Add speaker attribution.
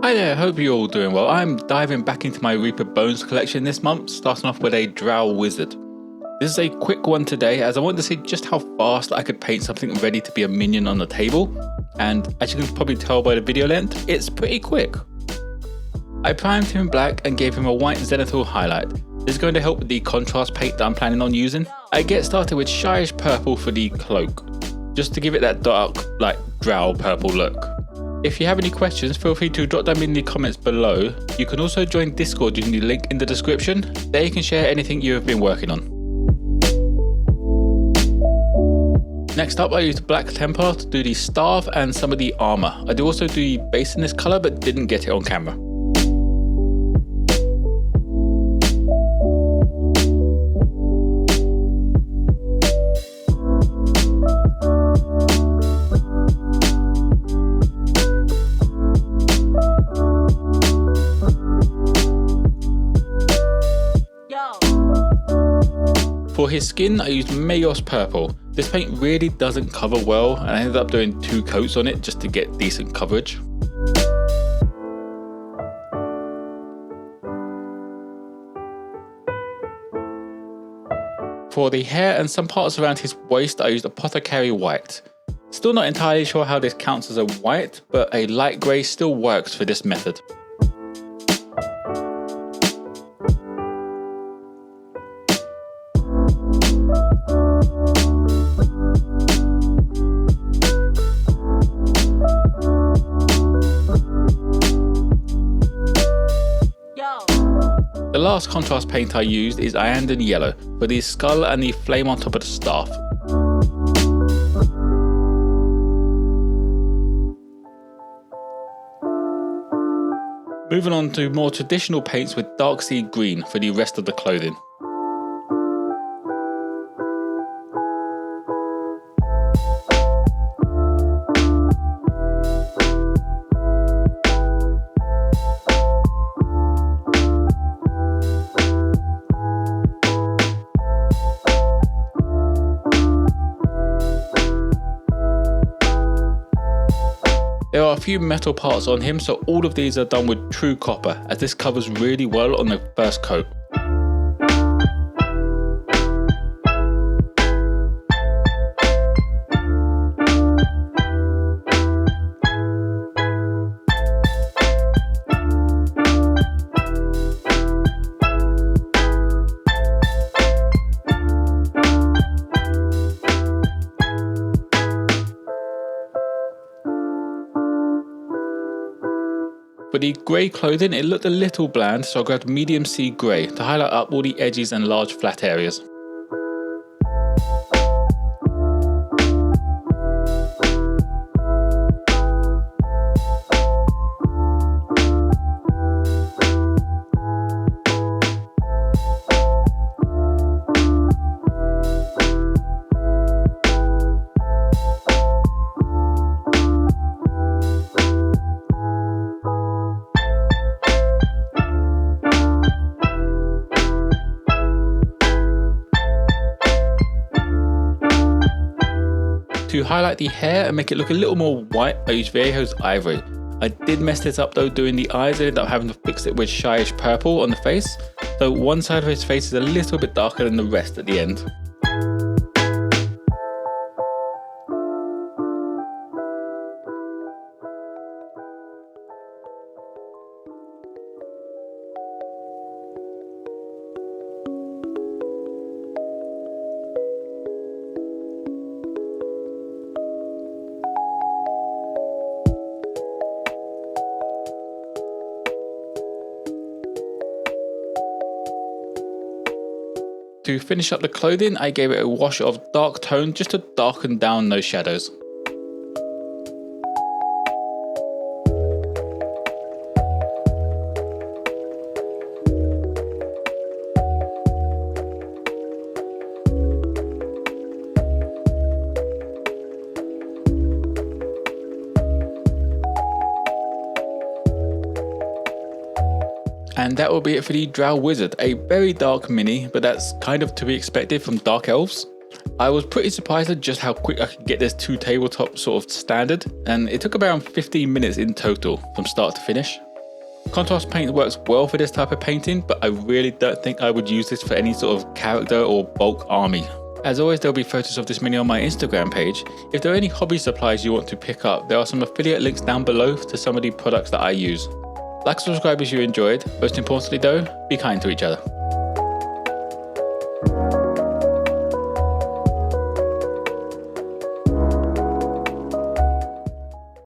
Speaker 1: Hi there, hope you're all doing well. I'm diving back into my Reaper Bones collection this month, starting off with a Drow Wizard. This is a quick one today as I want to see just how fast I could paint something ready to be a minion on the table, and as you can probably tell by the video length, it's pretty quick. I primed him in black and gave him a white zenithal highlight. This is going to help with the contrast paint that I'm planning on using. I get started with shyish purple for the cloak, just to give it that dark, like Drow purple look. If you have any questions, feel free to drop them in the comments below. You can also join Discord using the link in the description. There you can share anything you have been working on. Next up, I used Black Templar to do the staff and some of the armour. I do also do the base in this colour but didn't get it on camera. For his skin, I used Mayos Purple. This paint really doesn't cover well and I ended up doing 2 coats on it just to get decent coverage. For the hair and some parts around his waist, I used Apothecary White. Still not entirely sure how this counts as a white, but a light grey still works for this method. The last contrast paint I used is Iandan Yellow for the skull and the flame on top of the staff. Moving on to more traditional paints with Dark Sea Green for the rest of the clothing. There are a few metal parts on him, so all of these are done with true copper, as this covers really well on the first coat. For the grey clothing, it looked a little bland, so I grabbed medium sea grey to highlight up all the edges and large flat areas. To highlight the hair and make it look a little more white, I used Viejo's Ivory. I did mess this up though doing the eyes. I ended up having to fix it with shyish purple on the face, so one side of his face is a little bit darker than the rest at the end. To finish up the clothing, I gave it a wash of dark tone just to darken down those shadows. And that will be it for the Drow Wizard, a very dark mini, but that's kind of to be expected from Dark Elves. I was pretty surprised at just how quick I could get this 2 tabletop sort of standard, and it took around 15 minutes in total from start to finish. Contrast paint works well for this type of painting, but I really don't think I would use this for any sort of character or bulk army. As always, there'll be photos of this mini on my Instagram page. If there are any hobby supplies you want to pick up, there are some affiliate links down below to some of the products that I use. Like and subscribe if you enjoyed. Most importantly though, be kind to each other.